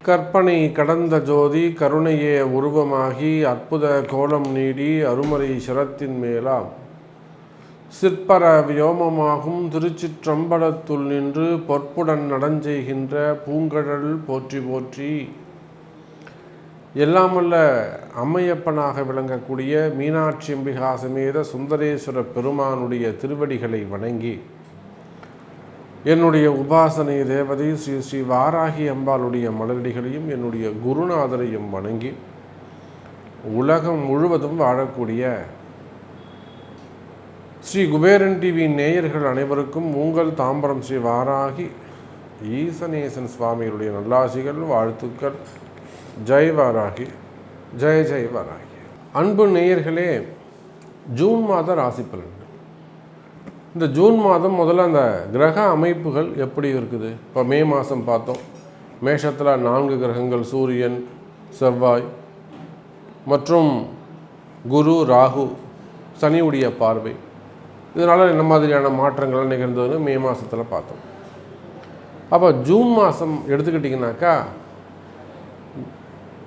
கற்பனை கடந்த ஜோதி கருணையே உருவமாகி அற்புத கோலம் நீடி அருமறை சிரத்தின் மேலாம் சிற்பர வியோமமாகும் திருச்சிற்றம்பலத்துள் நின்று பொற்புடன் நடஞ்செய்கின்ற பூங்கடல் போற்றி போற்றி. எல்லாமல்ல அம்மையப்பனாக விளங்கக்கூடிய மீனாட்சி அம்பிகா சமேத சுந்தரேஸ்வர பெருமானுடைய திருவடிகளை வணங்கி என்னுடைய உபாசனை தேவதை ஸ்ரீ ஸ்ரீ வாராகி அம்பாளுடைய மலரடிகளையும் என்னுடைய குருநாதரையும் வணங்கி உலகம் முழுவதும் வாழக்கூடிய ஸ்ரீ குபேரன் டிவி நேயர்கள் அனைவருக்கும் உங்கள் தாம்பரம் ஸ்ரீ வாராகி ஈசனேசன் சுவாமியுடைய நல்லாசிகள் வாழ்த்துக்கள். ஜெய் வாராகி, ஜெய் ஜெய் வாராகி. அன்பு நேயர்களே, ஜூன் மாத ராசி பலன். இந்த ஜூன் மாதம் முதல்ல அந்த கிரக அமைப்புகள் எப்படி இருக்குது? இப்போ மே மாதம் பார்த்தோம், மேஷத்தில் 4 கிரகங்கள், சூரியன், செவ்வாய் மற்றும் குரு, ராகு, சனியுடைய பார்வை. இதனால் என்ன மாதிரியான மாற்றங்கள் நிகழ்ந்ததுன்னு மே மாதத்தில் பார்த்தோம். அப்போ ஜூன் மாதம் எடுத்துக்கிட்டிங்கனாக்கா,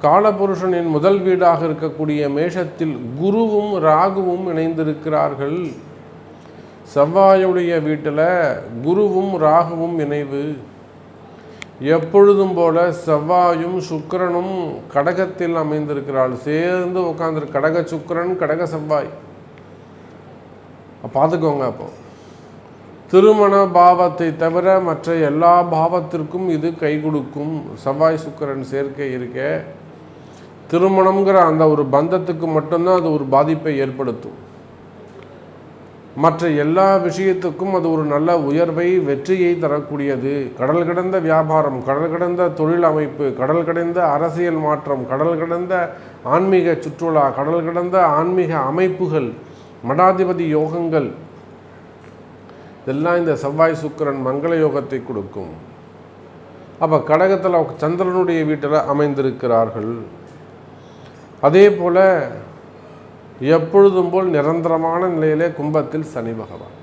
காலபுருஷனின் முதல் வீடாக இருக்கக்கூடிய மேஷத்தில் குருவும் ராகுவும் இணைந்திருக்கிறார்கள். செவ்வாயுடைய வீட்டில் குருவும் ராகுவும் இணைவு. எப்பொழுதும் போல செவ்வாயும் சுக்கிரனும் கடகத்தில் அமைந்திருக்கிறாள். சேர்ந்து உட்காந்துரு கடக சுக்கிரன், கடக செவ்வாய். பார்த்துக்கோங்க. அப்போ திருமண பாவத்தை தவிர மற்ற எல்லா பாவத்திற்கும் இது கை கொடுக்கும். செவ்வாய் சுக்கிரன் சேர்க்கை இருக்க திருமணம்ங்கிற அந்த ஒரு பந்தத்துக்கு மட்டும்தான் அது ஒரு பாதிப்பை ஏற்படுத்தும். மற்ற எல்லா விஷயத்துக்கும் அது ஒரு நல்ல உயர்வை, வெற்றியை தரக்கூடியது. கடல் கடந்த வியாபாரம், கடல் கடந்த தொழில் அமைப்பு, கடல் கடந்த அரசியல் மாற்றம், கடல் கடந்த ஆன்மீக சுற்றுலா, கடல் கடந்த ஆன்மீக அமைப்புகள், மடாதிபதி யோகங்கள், இதெல்லாம் இந்த செவ்வாய் சுக்கிரன் மங்கள யோகத்தை கொடுக்கும். அப்போ கடகத்தில் சந்திரனுடைய வீட்டில் அமைந்திருக்கிறார்கள். அதே போல் எப்பொழுதும் போல் நிரந்தரமான நிலையிலே கும்பத்தில் சனி பகவான்.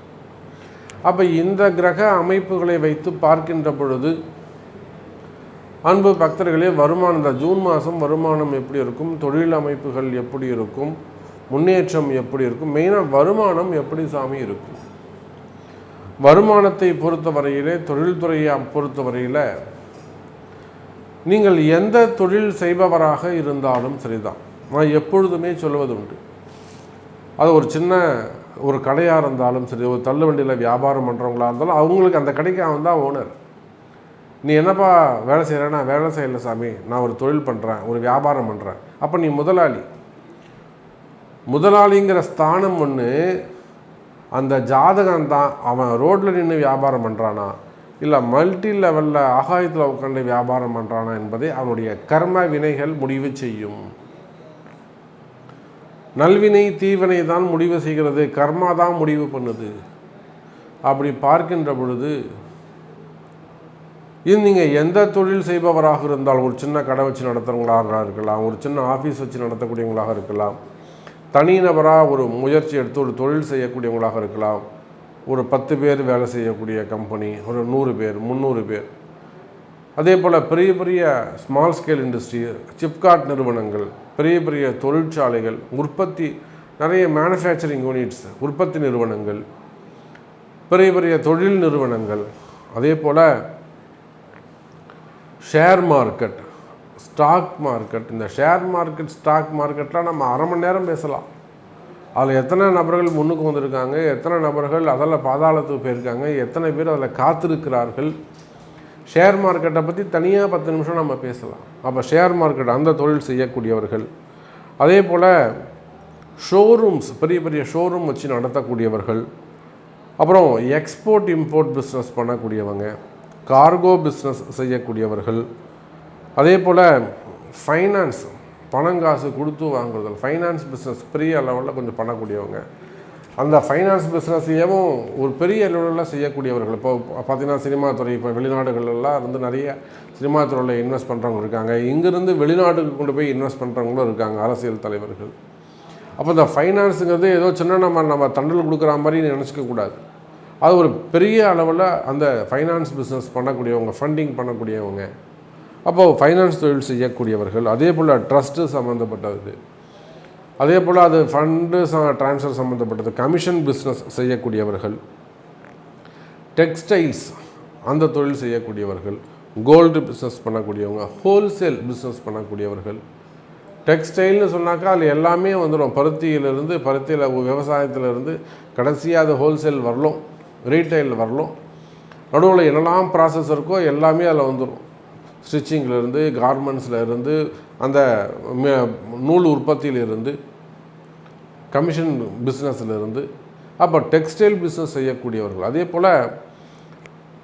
அப்போ இந்த கிரக அமைப்புகளை வைத்து பார்க்கின்ற பொழுது அன்பு பக்தர்களே, வருமானம் இந்த ஜூன் மாதம் வருமானம் எப்படி இருக்கும், தொழில் அமைப்புகள் எப்படி இருக்கும், முன்னேற்றம் எப்படி இருக்கும், மெயினாக வருமானம் எப்படி சாமி இருக்கும். வருமானத்தை பொறுத்தவரையிலே, தொழில்துறையை பொறுத்தவரையில் நீங்கள் எந்த தொழில் செய்பவராக இருந்தாலும் சரிதான். நான் எப்பொழுதுமே சொல்வது உண்டு, அது ஒரு சின்ன ஒரு கடையாக இருந்தாலும் சரி, ஒரு தள்ளுவண்டியில் வியாபாரம் பண்ணுறவங்களா இருந்தாலும் அவங்களுக்கு அந்த கடைக்கு அவன் தான் ஓனர். நீ என்னப்பா வேலை செய்கிறேன்னா, வேலை செய்யலை சாமி, நான் ஒரு தொழில் பண்ணுறேன், ஒரு வியாபாரம் பண்ணுறேன். அப்போ நீ முதலாளி. முதலாளிங்கிற ஸ்தானம் ஒன்று. அந்த ஜாதகம் தான் அவன் ரோட்டில் நின்று வியாபாரம் பண்ணுறானா இல்லை மல்டி லெவலில் ஆகாயத்தில் உட்காந்து வியாபாரம் பண்ணுறானா என்பதை அவனுடைய கர்ம வினைகள் முடிவு செய்யும். நல்வினை தீவினை தான் முடிவு செய்கிறது, கர்மா தான் முடிவு பண்ணுது. அப்படி பார்க்கின்ற பொழுது இது நீங்கள் எந்த தொழில் செய்பவராக இருந்தாலும், ஒரு சின்ன கடை வச்சு நடத்துகிறவங்களாக இருக்கலாம், ஒரு சின்ன ஆஃபீஸ் வச்சு நடத்தக்கூடியவங்களாக இருக்கலாம், தனிநபராக ஒரு முயற்சி எடுத்து ஒரு தொழில் செய்யக்கூடியவங்களாக இருக்கலாம், ஒரு 10 பேர் வேலை செய்யக்கூடிய கம்பெனி, ஒரு 100 பேர், 300 பேர். அதே போல் பெரிய பெரிய ஸ்மால் ஸ்கேல் இண்டஸ்ட்ரி, சிப்காட் நிறுவனங்கள், பெரிய பெரிய தொழிற்சாலைகள், உற்பத்தி, நிறைய மேனுஃபேக்சரிங் யூனிட்ஸ், உற்பத்தி நிறுவனங்கள், பெரிய பெரிய தொழில் நிறுவனங்கள். அதே போல் ஷேர் மார்க்கெட், ஸ்டாக் மார்க்கெட். இந்த ஷேர் மார்க்கெட், ஸ்டாக் மார்க்கெட்லாம் நம்ம அரை மணி நேரம் பேசலாம். அதில் எத்தனை நபர்கள் முன்னுக்கு வந்திருக்காங்க, எத்தனை நபர்கள் அதில் பாதாளத்துக்கு போயிருக்காங்க, எத்தனை பேர் அதில் காத்திருக்கிறார்கள். ஷேர் மார்க்கெட்டை பற்றி தனியாக 10 நிமிஷம் நம்ம பேசலாம். அப்போ ஷேர் மார்க்கெட் அந்த தொழில் செய்யக்கூடியவர்கள். அதே போல் ஷோரூம்ஸ், பெரிய பெரிய ஷோரூம் வச்சு நடத்தக்கூடியவர்கள். அப்புறம் எக்ஸ்போர்ட் இம்போர்ட் பிஸ்னஸ் பண்ணக்கூடியவங்க, கார்கோ பிஸ்னஸ் செய்யக்கூடியவர்கள். அதே போல் ஃபைனான்ஸ், பணங்காசு கொடுத்து வாங்குறதல், ஃபைனான்ஸ் பிஸ்னஸ் பெரிய லெவலில் கொஞ்சம் பண்ணக்கூடியவங்க. அந்த ஃபைனான்ஸ் பிஸ்னஸையும் ஒரு பெரிய லெவலில் செய்யக்கூடியவர்கள். இப்போ பார்த்திங்கன்னா சினிமா துறை, இப்போ வெளிநாடுகளெல்லாம் இருந்து நிறைய சினிமா துறையில் இன்வெஸ்ட் பண்ணுறவங்க இருக்காங்க. இங்கேருந்து வெளிநாட்டுக்கு கொண்டு போய் இன்வெஸ்ட் பண்ணுறவங்களும் இருக்காங்க, அரசியல் தலைவர்கள். அப்போ இந்த ஃபைனான்ஸுங்கிறது ஏதோ சின்ன நம்ம தண்டல் கொடுக்குற மாதிரி நினச்சிக்கக்கூடாது. அது ஒரு பெரிய அளவில் அந்த ஃபைனான்ஸ் பிஸ்னஸ் பண்ணக்கூடியவங்க, ஃபண்டிங் பண்ணக்கூடியவங்க, அப்போது ஃபைனான்ஸ் தொழில் செய்யக்கூடியவர்கள், அதே போல் ட்ரஸ்ட்டு சம்மந்தப்பட்டது, அதே போல் அது ஃபண்டு ட்ரான்ஸ்ஃபர் சம்மந்தப்பட்டது, கமிஷன் பிஸ்னஸ் செய்யக்கூடியவர்கள், டெக்ஸ்டைல்ஸ் அந்த தொழில் செய்யக்கூடியவர்கள், கோல்டு பிஸ்னஸ் பண்ணக்கூடியவங்க, ஹோல்சேல் பிஸ்னஸ் பண்ணக்கூடியவர்கள். டெக்ஸ்டைல்னு சொன்னாக்கா அதில் எல்லாமே வந்துடும். பருத்தியில் விவசாயத்திலேருந்து கடைசியாக அது ஹோல்சேல் வரலும், ரீட்டைல் வரலும், நடுவில் என்னெல்லாம் ப்ராசஸ் இருக்கோ எல்லாமே அதில் வந்துடும். ஸ்டிச்சிங்லேருந்து, கார்மெண்ட்ஸில் அந்த நூல் உற்பத்தியிலிருந்து, கமிஷன் பிஸ்னஸ்லேருந்து, அப்போ டெக்ஸ்டைல் பிஸ்னஸ் செய்யக்கூடியவர்கள். அதே போல்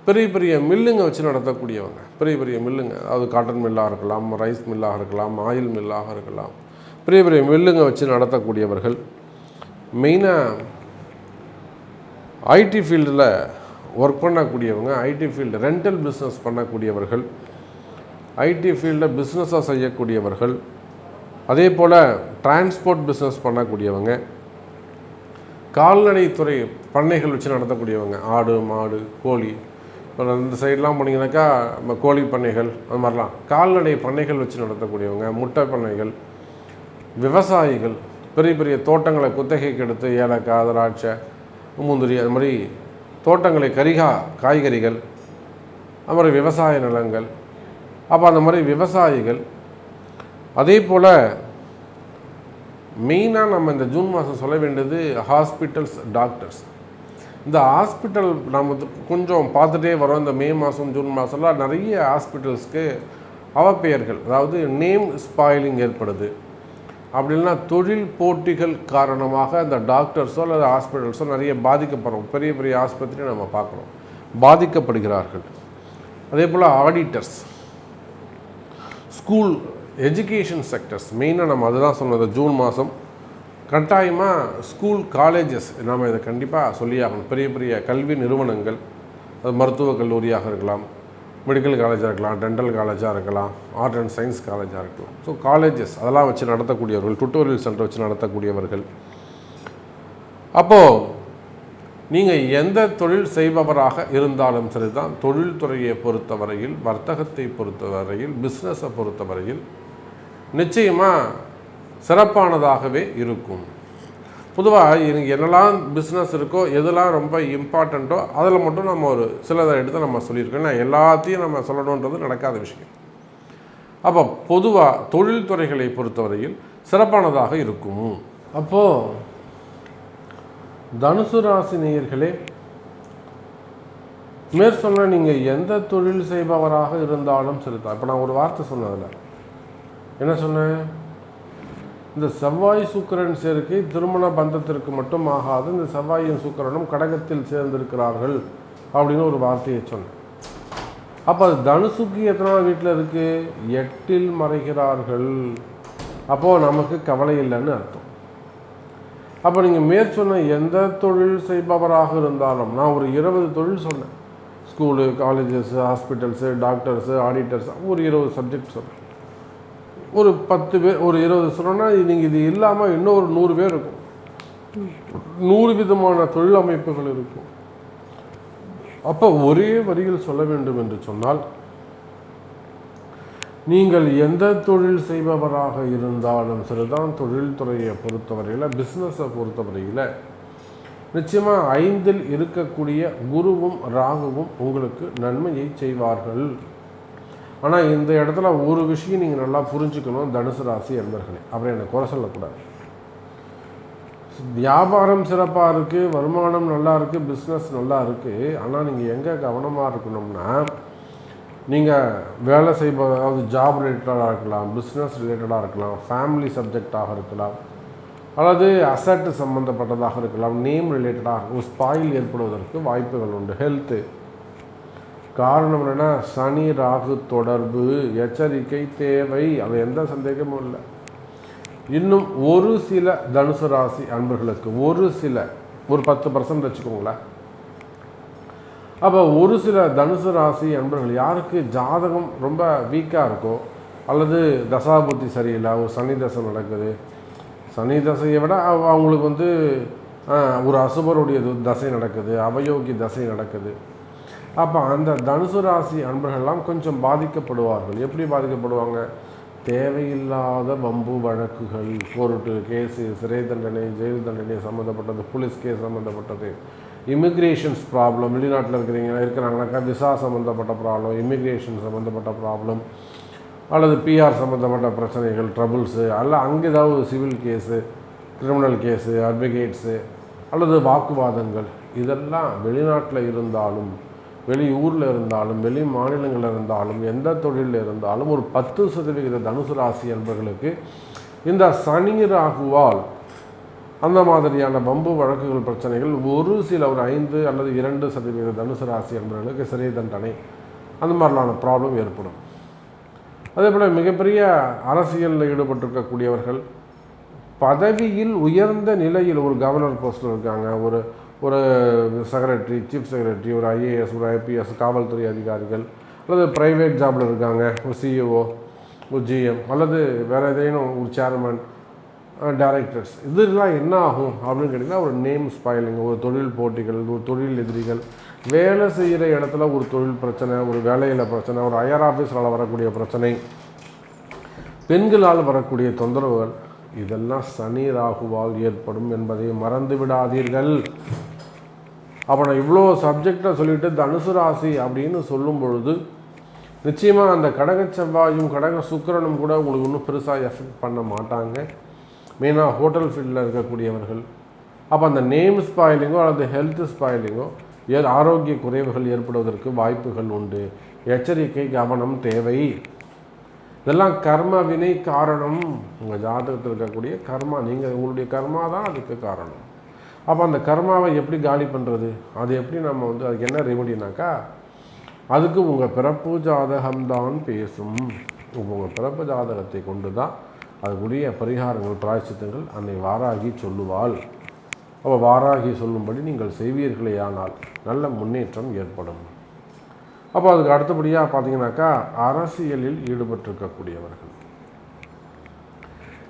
பெரிய பெரிய மில்லுங்க வச்சு நடத்தக்கூடியவங்க, பெரிய மில்லுங்க, அது காட்டன் மில்லாக இருக்கலாம், ரைஸ் மில்லாக இருக்கலாம், ஆயில் மில்லாக இருக்கலாம், பெரிய மில்லுங்க வச்சு நடத்தக்கூடியவர்கள். மெயினாக ஐடி ஃபீல்டில் ஒர்க் பண்ணக்கூடியவங்க, ஐடி ஃபீல்டு ரெண்டல் பிஸ்னஸ் பண்ணக்கூடியவர்கள், ஐடி ஃபீல்டில் பிஸ்னஸாக செய்யக்கூடியவர்கள், அதே போல் டிரான்ஸ்போர்ட் பிஸ்னஸ் பண்ணக்கூடியவங்க, கால்நடைத்துறை பண்ணைகள் வச்சு நடத்தக்கூடியவங்க, ஆடு மாடு கோழி, இந்த சைட்லாம் போனீங்கன்னாக்கா நம்ம கோழி பண்ணைகள், அது மாதிரிலாம் கால்நடை பண்ணைகள் வச்சு நடத்தக்கூடியவங்க, முட்டை பண்ணைகள், விவசாயிகள், பெரிய தோட்டங்களை குத்தகைக்கு எடுத்து ஏலக்காய், திராட்சை, முந்திரி, அது மாதிரி தோட்டங்களை காய்கறிகள், அது மாதிரி விவசாய நிலங்கள். அப்போ அந்த மாதிரி விவசாயிகள். அதே போல் மெயினாக நம்ம இந்த ஜூன் மாதம் சொல்ல வேண்டியது ஹாஸ்பிட்டல்ஸ், டாக்டர்ஸ். இந்த ஹாஸ்பிட்டல் நம்ம கொஞ்சம் பார்த்துட்டே வரோம். இந்த மே மாதம் ஜூன் மாதம்லாம் நிறைய ஹாஸ்பிட்டல்ஸ்க்கு அவப்பெயர்கள், அதாவது நேம் ஸ்பாயிலிங் ஏற்படுது. அப்படி இல்லைன்னா தொழில் போட்டிகள் காரணமாக இந்த டாக்டர்ஸோ அல்லது ஹாஸ்பிட்டல்ஸோ நிறைய பாதிக்கப்படுறோம். பெரிய ஆஸ்பத்திரியை நம்ம பார்க்குறோம், பாதிக்கப்படுகிறார்கள். அதே போல் ஆடிட்டர்ஸ், ஸ்கூல் எஜுகேஷன் செக்டர்ஸ், மெயினாக நம்ம அதுதான் சொன்னது. ஜூன் மாதம் கட்டாயமாக ஸ்கூல், காலேஜஸ் நாம் இதை கண்டிப்பாக சொல்லியாகணும். பெரிய கல்வி நிறுவனங்கள், அது மருத்துவக் கல்லூரியாக இருக்கலாம், மெடிக்கல் காலேஜாக இருக்கலாம், டென்டல் காலேஜாக இருக்கலாம், ஆர்ட் அண்ட் சயின்ஸ் காலேஜாக இருக்கலாம். ஸோ காலேஜஸ் அதெல்லாம் வச்சு நடத்தக்கூடியவர்கள், டுட்டோரியல் சென்டர் வச்சு நடத்தக்கூடியவர்கள். அப்போது நீங்கள் எந்த தொழில் செய்பவராக இருந்தாலும் சரி தான், தொழில்துறையை பொறுத்தவரையில், வர்த்தகத்தை பொறுத்தவரையில், பிஸ்னஸை பொறுத்தவரையில் நிச்சயமாக சிறப்பானதாகவே இருக்கும். பொதுவாக எனக்கு என்னெல்லாம் பிஸ்னஸ் இருக்கோ, எதெல்லாம் ரொம்ப இம்பார்ட்டண்ட்டோ அதில் மட்டும் நம்ம ஒரு சிலதை எடுத்து நம்ம சொல்லியிருக்கோம். ஏன்னா எல்லாத்தையும் நம்ம சொல்லணுன்றது நடக்காத விஷயம். அப்போ பொதுவாக தொழில்துறைகளை பொறுத்தவரையில் சிறப்பானதாக இருக்கும். அப்போது தனுசு ராசி நேயர்களே, மேற்சொன்ன நீங்கள் எந்த தொழில் செய்பவராக இருந்தாலும் சரிதான். இப்போ நான் ஒரு வார்த்தை சொன்னதில்ல, என்ன சொன்னேன்? இந்த செவ்வாய் சுக்கிரன் சேர்க்கை திருமண பந்தத்திற்கு மட்டும் ஆகாது, இந்த செவ்வாயும் சுக்கிரனும் கடகத்தில் சேர்ந்திருக்கிறார்கள் அப்படின்னு ஒரு வார்த்தையை சொன்னேன். அப்போ அது தனுசுக்கு எத்தனாவது வீட்டில் இருக்குது? 8ல் மறைகிறார்கள். அப்போது நமக்கு கவலை இல்லைன்னு அர்த்தம். அப்போ நீங்கள் மேற்சொன்ன எந்த தொழில் செய்பவராக இருந்தாலும், நான் ஒரு 20 தொழில் சொன்னேன். School, colleges, hospitals, doctors, auditors, ஒரு 20 சப்ஜெக்ட் சொன்னேன். ஒரு 10 பேர், ஒரு 20 சொன்னோன்னா நீங்கள் இது இல்லாமல் இன்னும் ஒரு 100 பேர் இருக்கும். 100 விதமான தொழில் அமைப்புகள் இருக்கும். அப்போ ஒரே வரியில் சொல்ல வேண்டும் என்று சொன்னால், நீங்கள் எந்த தொழில் செய்பவராக இருந்தாலும் சரிதான், தொழில்துறையை பொறுத்தவரையில், பிஸ்னஸை பொறுத்தவரையில் நிச்சயமாக 5ல் இருக்கக்கூடிய குருவும் ராகுவும் உங்களுக்கு நன்மையை செய்வார்கள். ஆனால் இந்த இடத்துல ஒரு விஷயம் நீங்கள் நல்லா புரிஞ்சுக்கணும் தனுசு ராசி என்பர்களே. அப்புறம் என்னை குறை சொல்லக்கூடாது. வியாபாரம் சிறப்பாக இருக்குது, வருமானம் நல்லா இருக்குது, பிஸ்னஸ் நல்லா இருக்குது. ஆனால் நீங்கள் எங்கே கவனமாக இருக்கணும்னா, நீங்கள் வேலை செய்வது, அதாவது ஜாப் ரிலேட்டடாக இருக்கலாம், பிஸ்னஸ் ரிலேட்டடாக இருக்கலாம், ஃபேமிலி சப்ஜெக்டாக இருக்கலாம், அல்லது அசட் சம்மந்தப்பட்டதாக இருக்கலாம், நேம் ரிலேட்டடாக ஒரு ஸ்பாயில் ஏற்படுவதற்கு வாய்ப்புகள் உண்டு. ஹெல்த்து காரணம் என்னென்னா, சனி ராகு தொடர்பு, எச்சரிக்கை தேவை, அது எந்த சந்தேகமும் இல்லை. இன்னும் ஒரு சில தனுசு ராசி அன்பர்களுக்கு, ஒரு 10% வச்சுக்கோங்களேன். அப்போ ஒரு சில தனுசு ராசி அன்பர்கள் யாருக்கு ஜாதகம் ரொம்ப வீக்காக இருக்கோ, அல்லது தசாபுத்தி சரியில்லை, ஒரு சனி தசை நடக்குது, சனி தசையை விட அவங்களுக்கு ஒரு அசுபருடைய தசை நடக்குது, அவயோகி தசை நடக்குது. அப்போ அந்த தனுசு ராசி அன்பர்கள்லாம் கொஞ்சம் பாதிக்கப்படுவார்கள். எப்படி பாதிக்கப்படுவாங்க? தேவையில்லாத வம்பு வழக்குகள், கோர்ட்டு கேஸு, சிறை தண்டனை, ஜெயில் தண்டனை சம்மந்தப்பட்டது, போலீஸ் கேஸ் சம்மந்தப்பட்டது, இமிக்ரேஷன்ஸ் ப்ராப்ளம், வெளிநாட்டில் இருக்கிறாங்கனாக்கா விசா சம்மந்தப்பட்ட ப்ராப்ளம், இமிக்ரேஷன் சம்மந்தப்பட்ட ப்ராப்ளம், அல்லது பிஆர் சம்மந்தப்பட்ட பிரச்சனைகள், ட்ரபுள்ஸு, அல்ல அங்கே ஏதாவது civil case, criminal case, advocates, அல்லது வாக்குவாதங்கள், இதெல்லாம் வெளிநாட்டில் இருந்தாலும் வெளியூரில் இருந்தாலும் வெளி மாநிலங்களில் இருந்தாலும் எந்த தொழிலில் இருந்தாலும் ஒரு 10% தனுசு ராசி என்பவர்களுக்கு இந்த சனி ராகுவால் அந்த மாதிரியான வம்பு வழக்குகள் பிரச்சனைகள் ஒரு 5 அல்லது 2% தனுசு ராசி என்பவர்களுக்கு சிறை தண்டனை அந்த மாதிரிலான ப்ராப்ளம் ஏற்படும். அதே போல் மிகப்பெரிய அரசியலில் ஈடுபட்டிருக்கக்கூடியவர்கள், பதவியில் உயர்ந்த நிலையில் ஒரு கவர்னர் போஸ்ட்டில் இருக்காங்க, ஒரு செக்ரட்டரி, சீஃப் செக்ரட்டரி, ஒரு ஐஏஎஸ், ஒரு ஐபிஎஸ், காவல்துறை அதிகாரிகள், அல்லது ப்ரைவேட் ஜாபில் இருக்காங்க, ஒரு சிஇஓ, ஒரு ஜிஎம், அல்லது வேறு ஏதேனும் ஒரு சேர்மன், டைரக்டர்ஸ், இதெல்லாம் என்ன ஆகும் அப்படின்னு கேட்டிங்கன்னா ஒரு நேம் ஸ்பாயிலிங், ஒரு தொழில் போட்டிகள், ஒரு தொழில் எதிரிகள், வேலை செய்கிற இடத்துல ஒரு தொழில் பிரச்சனை, ஒரு வேலையில் பிரச்சனை, ஒரு ஹையர் ஆஃபீஸரால் வரக்கூடிய பிரச்சனை, பெண்களால் வரக்கூடிய தொந்தரவுகள், இதெல்லாம் சனி ராகுவால் ஏற்படும் என்பதை மறந்து விடாதீர்கள். அப்போ நான் இவ்வளோ சப்ஜெக்டை சொல்லிவிட்டு தனுசு ராசி அப்படின்னு சொல்லும் பொழுது நிச்சயமாக அந்த கடக செவ்வாயும் கடக சுக்கிரனும் கூட உங்களுக்கு இன்னும் பெருசாக எஃபெக்ட் பண்ண மாட்டாங்க. மெயினாக ஹோட்டல் ஃபீல்டில் இருக்கக்கூடியவர்கள். அப்போ அந்த நேம் ஸ்பாயிலிங்கோ அல்லது ஹெல்த் ஸ்பாயிலிங்கோ ஆரோக்கிய குறைவுகள் ஏற்படுவதற்கு வாய்ப்புகள் உண்டு. எச்சரிக்கை, கவனம் தேவை. இதெல்லாம் கர்ம வினை காரணம். உங்கள் ஜாதகத்தில் இருக்கக்கூடிய கர்மா, உங்களுடைய கர்மா தான் அதுக்கு காரணம். அப்போ அந்த கர்மாவை எப்படி காலி பண்ணுறது, அது எப்படி நம்ம அதுக்கு என்ன ரெமெடினாக்கா, அதுக்கு உங்கள் பிறப்பு ஜாதகம்தான் பேசும். உங்கள் பிறப்பு ஜாதகத்தை கொண்டு தான் அதுக்குரிய பரிகாரங்கள், பிராயச்சித்தங்கள் அன்னை வாராகி சொல்லுவாள். அப்போ வாராகி சொல்லும்படி நீங்கள் செய்வீர்களே ஆனால் நல்ல முன்னேற்றம் ஏற்படும். அப்போ அதுக்கு அடுத்தபடியாக பார்த்தீங்கன்னாக்கா அரசியலில் ஈடுபட்டிருக்கக்கூடியவர்கள்,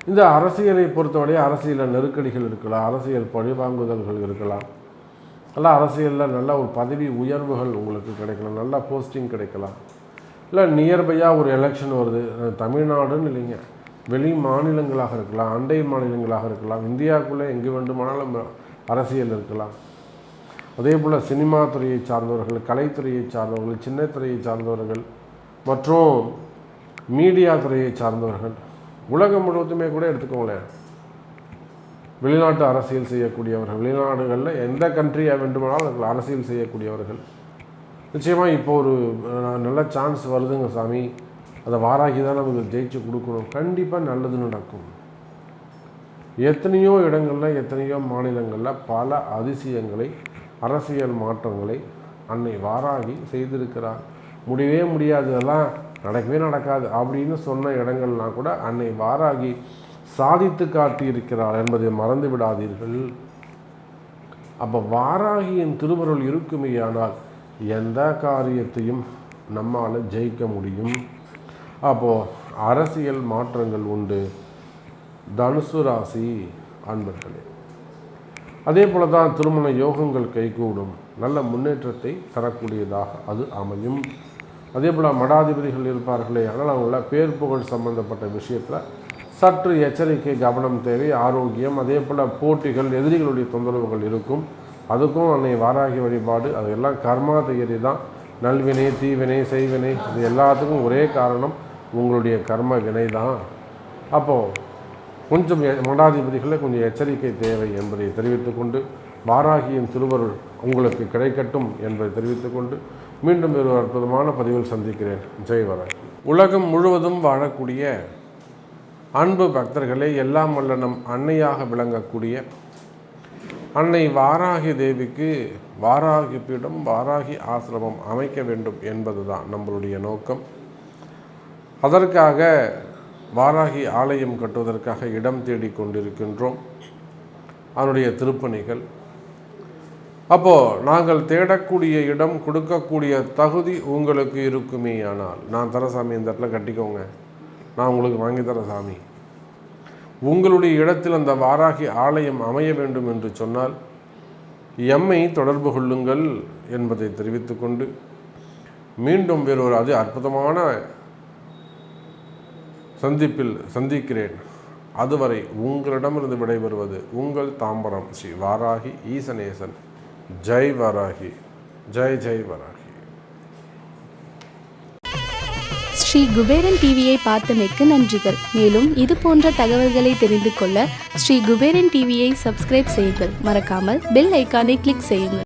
இந்த அரசியலை பொறுத்தவரை அரசியலில் நெருக்கடிகள் இருக்கலாம், அரசியல் பழிவாங்குதல்கள் இருக்கலாம், நல்லா அரசியலில் நல்ல ஒரு பதவி உயர்வுகள் உங்களுக்கு கிடைக்கலாம், நல்ல போஸ்டிங் கிடைக்கலாம், இல்லை நியர்பையாக ஒரு எலெக்ஷன் வருது, தமிழ்நாடுன்னு இல்லைங்க, வெளி மாநிலங்களாக இருக்கலாம், அண்டை மாநிலங்களாக இருக்கலாம், இந்தியாவுக்குள்ளே எங்கே வேண்டுமானாலும் அரசியல் இருக்கலாம். அதே போல் சினிமா துறையை சார்ந்தவர்கள், கலைத்துறையை சார்ந்தவர்கள், சின்னத்துறையை சார்ந்தவர்கள் மற்றும் மீடியா துறையை சார்ந்தவர்கள், உலகம் முழுவதுமே கூட எடுத்துக்கோங்களேன், வெளிநாட்டு அரசியல் செய்யக்கூடியவர்கள், வெளிநாடுகளில் எந்த கண்ட்ரியாக வேண்டுமானாலும் அரசியல் செய்யக்கூடியவர்கள், நிச்சயமாக இப்போ ஒரு நல்ல சான்ஸ் வருதுங்க சாமி, அதை வாராகி தான் நமக்கு ஜெயிச்சு கொடுக்கணும், கண்டிப்பாக நல்லது நடக்கும். எத்தனையோ இடங்களில், எத்தனையோ மாநிலங்களில் பல அதிசயங்களை, அரசியல் மாற்றங்களை அன்னை வாராகி செய்திருக்கிறார். முடியவே முடியாது, அதெல்லாம் நடக்கவே நடக்காது அப்படின்னு சொன்ன இடங்கள்லாம் கூட அன்னை வாராகி சாதித்து காட்டியிருக்கிறார் என்பதை மறந்து விடாதீர்கள். அப்போ வாராகியின் திருவருள் இருக்குமேயானால் எந்த காரியத்தையும் நம்மால் ஜெயிக்க முடியும். அப்போது அரசியல் மாற்றங்கள் உண்டு தனுசு ராசி அன்பர்களே. அதே போல தான் திருமண யோகங்கள் கைகூடும், நல்ல முன்னேற்றத்தை தரக்கூடியதாக அது அமையும். அதே போல் மடாதிபதிகள் இருப்பார்களே, அதனால் அவங்கள பேர் புகழ் சம்பந்தப்பட்ட விஷயத்தில் சற்று எச்சரிக்கை, கவனம் தேவை. ஆரோக்கியம், அதே போல் போட்டிகள், எதிரிகளுடைய தொந்தரவுகள் இருக்கும். அதுக்கும் அன்னை வாராகி வழிபாடு, அது எல்லாம் கர்மா தியரி தான். நல்வினை, தீவினை, செய்வினை, இது எல்லாத்துக்கும் ஒரே காரணம், உங்களுடைய கர்ம வினை தான். அப்போது கொஞ்சம் மடாதிபதிகளில் கொஞ்சம் எச்சரிக்கை தேவை என்பதை தெரிவித்துக்கொண்டு, வாராகியின் திருவருள் உங்களுக்கு கிடைக்கட்டும் என்பதை தெரிவித்துக்கொண்டு மீண்டும் ஒரு அற்புதமான பதிவில் சந்திக்கிறேன். ஜெய் வாராகி. உலகம் முழுவதும் வாழக்கூடிய அன்பு பக்தர்களே, எல்லாம் வல்ல நம் அன்னையாக விளங்கக்கூடிய அன்னை வாராகி தேவிக்கு வாராகி பீடம், வாராகி ஆசிரமம் அமைக்க வேண்டும் என்பதுதான் நம்மளுடைய நோக்கம். அதற்காக வாராகி ஆலயம் கட்டுவதற்காக இடம் தேடி கொண்டிருக்கின்றோம். அதனுடைய திருப்பணிகள். அப்போது நாங்கள் தேடக்கூடிய இடம், கொடுக்கக்கூடிய தகுதி உங்களுக்கு இருக்குமே ஆனால், நான் தர சாமி, இந்த இடத்துல கட்டிக்கோங்க, நான் உங்களுக்கு வாங்கி தர சாமி, உங்களுடைய இடத்தில் அந்த வாராகி ஆலயம் அமைய வேண்டும் என்று சொன்னால் எம்மை தொடர்பு கொள்ளுங்கள் என்பதை தெரிவித்துக்கொண்டு மீண்டும் வேறொரு அற்புதமான சந்திப்பில் சந்திக்கிறேன். அதுவரை உங்களிடமிருந்து விடைபெறுவது உங்கள் தாம்பரம் ஸ்ரீ வாராகி ஈசனேசன். ஜெய் வாராகி, ஜெய் ஜெய் வாராகி. ஸ்ரீ குபேரன் டிவியை பார்த்தமைக்கு நன்றிகள். மேலும் இது போன்ற தகவல்களை தெரிந்து கொள்ள ஸ்ரீ குபேரன் டிவியை சப்ஸ்கிரைப் செய்யுங்கள். மறக்காமல் பெல் ஐக்கானை கிளிக் செய்யுங்கள்.